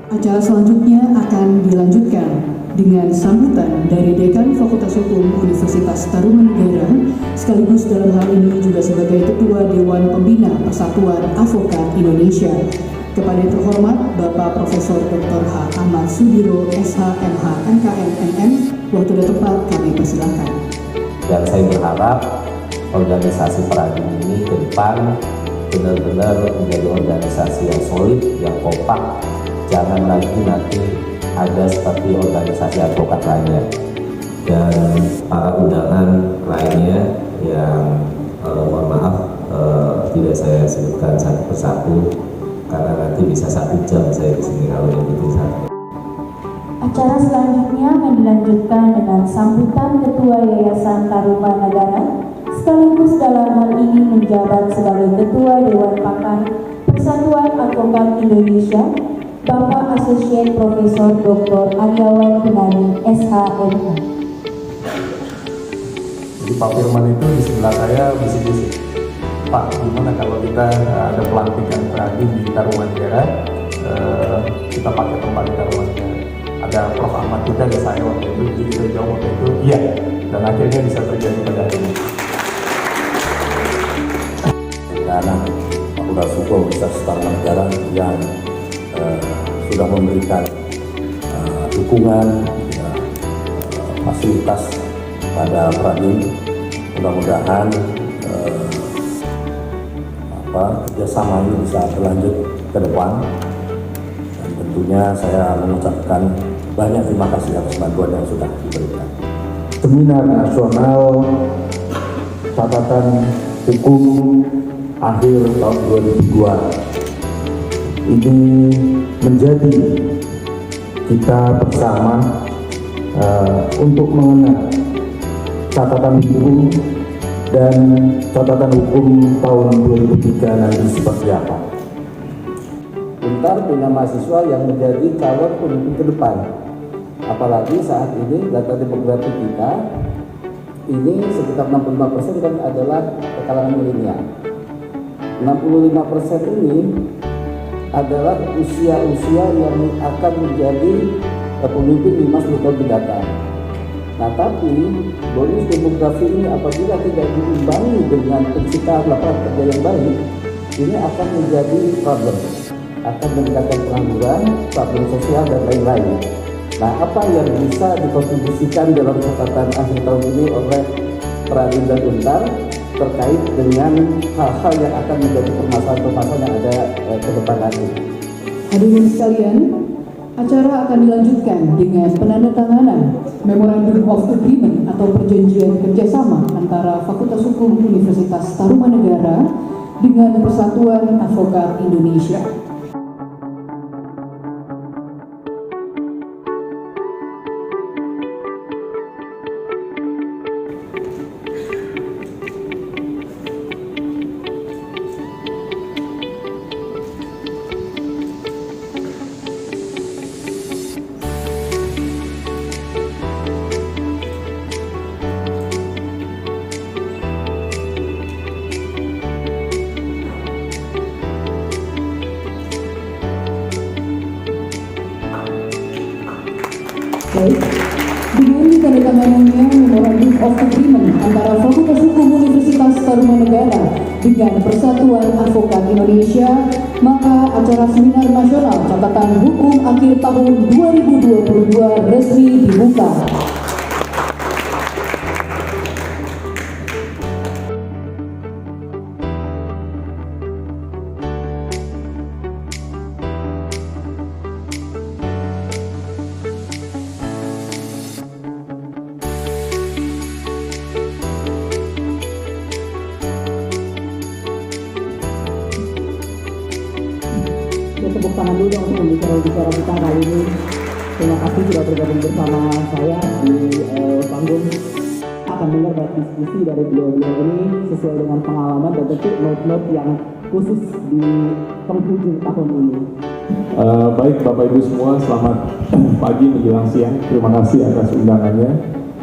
Acara selanjutnya akan dilanjutkan dengan sambutan dari Dekan Fakultas Hukum Universitas Tarumanegara, sekaligus dalam hal ini juga sebagai Ketua Dewan Pembina Persatuan Advokat Indonesia. Kepada yang terhormat Bapak Profesor Dr. H. Ahmad Sudiro, SH.MH, MKM, MM, waktu dan tempat kami persilakan. Dan saya berharap organisasi Peradi ini ke depan benar-benar menjadi organisasi yang solid, yang kompak. Jangan lagi nanti ada seperti organisasi advokat lainnya dan para undangan lainnya yang mohon maaf tidak saya sebutkan satu persatu karena nanti bisa 1 jam saya di sini kalau begitu satu. Acara selanjutnya akan dilanjutkan dengan sambutan Ketua Yayasan Tarumanegara, sekaligus dalam hal ini menjabat sebagai Ketua Dewan Pakar Persatuan Advokat Indonesia, Bapak Asosiat Profesor Dr. Aryawan Gunani, SH.MH. Jadi Pak Firman itu di sebelah saya bisik-bisik, Pak, gimana kalau kita ada pelantikan Peradi di Tarumanegara, kita pakai tempat di Tarumanegara. Ada Prof. Ahmad juga ada saya waktu itu, jadi kita jawab waktu itu iya, dan akhirnya bisa terjadi pada hari ini. Karena Fakultas Hukum Universitas Tarumanegara yang sudah memberikan dukungan fasilitas pada Peradi. Mudah-mudahan kerjasama ini bisa berlanjut ke depan, dan tentunya saya mengucapkan banyak terima kasih atas bantuan yang sudah diberikan. Seminar Nasional Catatan Hukum akhir tahun 2002 ini menjadi kita bersama untuk mengenal catatan hukum dan catatan hukum tahun 2003 nanti seperti apa. Untar punya mahasiswa yang menjadi calon pemimpin ke depan. Apalagi saat ini data demografi kita ini sekitar 65% kan adalah kalangan milenial. 65% ini adalah usia-usia yang akan menjadi pemimpin 5-10 tahun mendatang. Nah, tapi bonus demografi ini apabila tidak diimbangi dengan penciptaan lapangan kerja yang baik, ini akan menjadi problem, akan meningkatkan pengangguran, problem sosial dan lain-lain. Nah, apa yang bisa dikontribusikan dalam catatan akhir tahun ini oleh Peradi dan Untar terkait dengan hal-hal yang akan menjadi permasalahan-permasalahan yang ada ke depan nanti. Hadirin sekalian, acara akan dilanjutkan dengan penandatanganan Memorandum of Agreement atau perjanjian kerjasama antara Fakultas Hukum Universitas Tarumanegara dengan Persatuan Advokat Indonesia. Baik, dengan ditandatangannya Memorandum of Agreement antara Fakultas Hukum Universitas Tarumanegara dengan Persatuan Advokat Indonesia, maka acara Seminar Nasional Catatan Hukum akhir tahun 2022 resmi dibuka. Tepuk tangan dulu dong untuk bicara kita kali ini. Terima kasih sudah bergabung bersama saya di panggung. Akan dengar diskusi dari beliau-beliau ini sesuai dengan pengalaman dan tentu note-note yang khusus di penghujung tahun ini. Baik Bapak Ibu semua, selamat pagi menjelang siang. Terima kasih atas undangannya.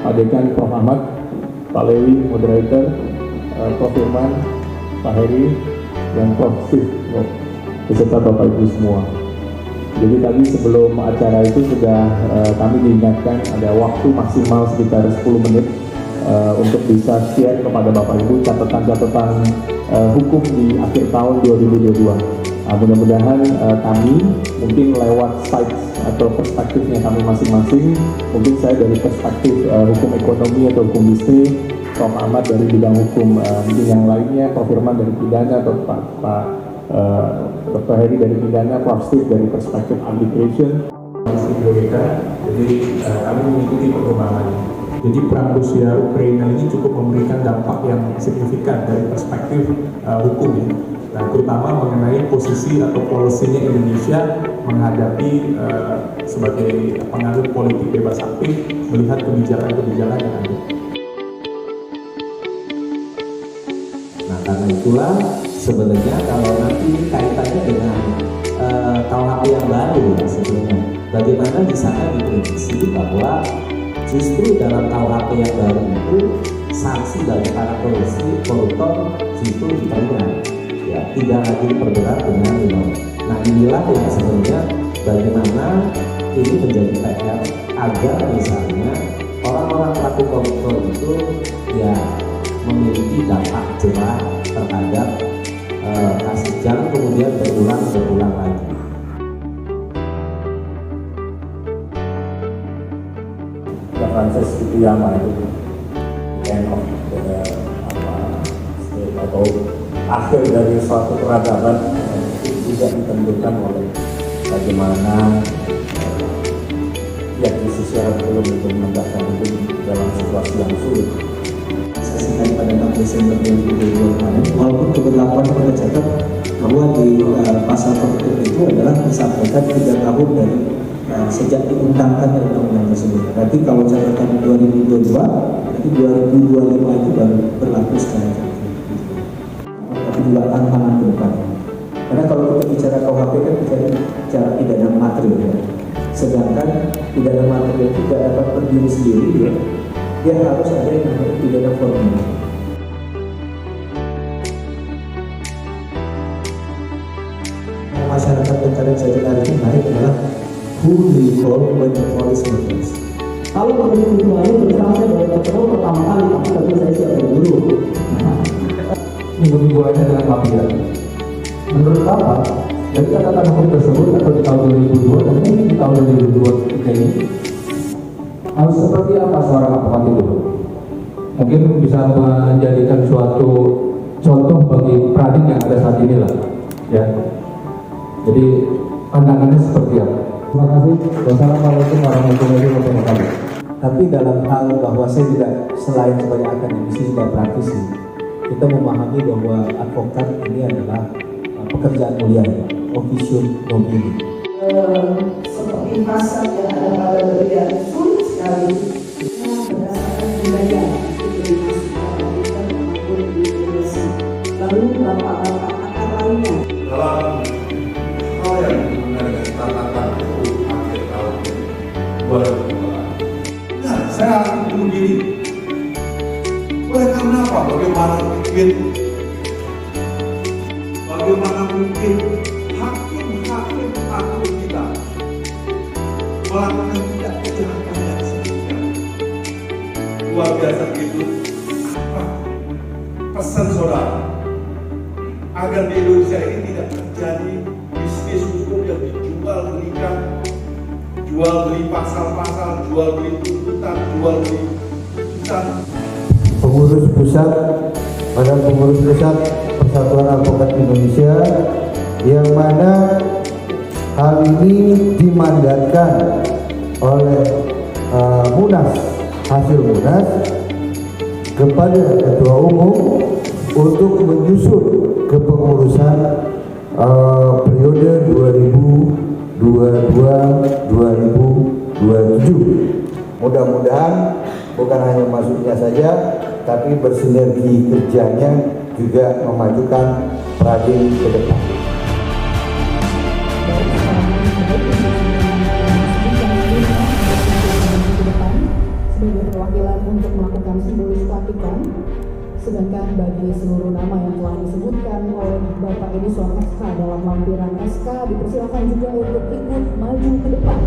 Pak Dekan, Prof. Ahmad, Pak Lewi, moderator, Prof. Firman, Pak Heri, dan Prof. Steve, beserta Bapak Ibu semua. Jadi tadi sebelum acara itu sudah kami diingatkan ada waktu maksimal sekitar 10 menit untuk bisa share kepada Bapak Ibu catatan-catatan hukum di akhir tahun 2022. Mudah-mudahan kami mungkin lewat site atau perspektifnya kami masing-masing, mungkin saya dari perspektif hukum ekonomi atau hukum bisnis, Prof. Ahmad dari bidang hukum, mungkin yang lainnya, Prof. Firman dari pidana, atau Pak Dr. Heri dari pidana, Prof. Steve dari perspektif arbitration. Jadi kami mengikuti perkembangannya. Jadi perang Rusia Ukraina ini cukup memberikan dampak yang signifikan dari perspektif hukum ya. Nah, terutama mengenai posisi atau polisinya Indonesia menghadapi sebagai penganut politik bebas aktif, melihat kebijakan-kebijakan yang ada. Nah, karena itulah sebenarnya kalau nanti kaitannya dengan KUHP yang baru ya sebenarnya, bagaimana di sana diprediksi bahwa justru dalam KUHP yang baru itu sanksi bagi para koruptor justru diperingan, ya tidak lagi diperberat dengan minor. Nah, inilah yang sebenarnya bagaimana ini menjadi PR agar misalnya orang-orang pelaku koruptor itu ya memiliki dampak jerah terhadap kasus, jangan kemudian berulang lagi. Francis itu yang itu end of the state atau akhir dari suatu peradaban itu juga ditentukan oleh bagaimana pihak di secara belum itu menegakkan hukum dalam situasi yang sulit. Saksikan pada 4 Desember 2022 kemarin, walaupun keberlakuan tercatat bahwa di pasal tertentu itu adalah disampaikan 3 tahun dari sejak diundangkan undang-undang tersebut. Berarti kalau catatan 2022, nanti 2025 itu baru berlaku secara efektif. Tapi juga tantangan ke depan. Karena kalau kita bicara KUHP kan bicara pidana material, ya. Sedangkan pidana material itu tidak dapat berdiri sendiri, ya. Dia harus ada yang namanya pidana formil. Masyarakat pencari keadilan itu menarik adalah who do you call when the police matters. Kalau begitu lalu bersama saya baru ketemu pertama kali, tapi saya siap dulu. Minggu-minggu aja dengan mafia. Menurut Bapak, dari catatan hukum tersebut atau di tahun 2002 dan mungkin di tahun 2023 ini harus seperti apa seorang advokat itu? Mungkin bisa menjadikan suatu contoh bagi Pradin yang ada saat ini lah, ya. Jadi pandangannya seperti apa? Terima kasih. Wassalamualaikum warahmatullahi wabarakatuh. Tapi dalam hal bahwa saya juga selain sebagai akademisi juga praktisi, kita memahami bahwa advokat ini adalah pekerjaan mulia, officium nomini. Seperti pasal yang ada pada bagian sulit sekali berdasarkan budaya itu maupun di Indonesia. Lalu bapak-bapak akar lainnya. Dalam hal yang mengenai catatan itu akhir tahun 2022. Nah, saya bunuh diri. Oleh karena apa? Bagaimana mungkin hakim-hakim agung kita melakukan tindak kejahatan yang sedemikian luar biasa gitu. Apa pesan saudara agar di Indonesia ini tidak terjadi bisnis hukum yang dijual belikan, jual beli pasal-pasal, jual beli tuntutan, jual beli putusan. Pengurus pusat, pada pengurus pusat Persatuan Advokat Indonesia, yang mana hal ini dimandatkan oleh Munas, hasil Munas kepada Ketua Umum untuk menyusun kepengurusan periode 2022-2027. Mudah-mudahan bukan hanya masuknya saja, tapi bersinergi kerjanya juga memajukan Pradin ke depan. Sebagai perwakilan untuk melakukan simbolis pelantikan, Sedangkan bagi seluruh nama yang telah disebutkan oleh Bapak Edison SK dalam lampiran SK, dipersilakan juga untuk ikut maju ke depan.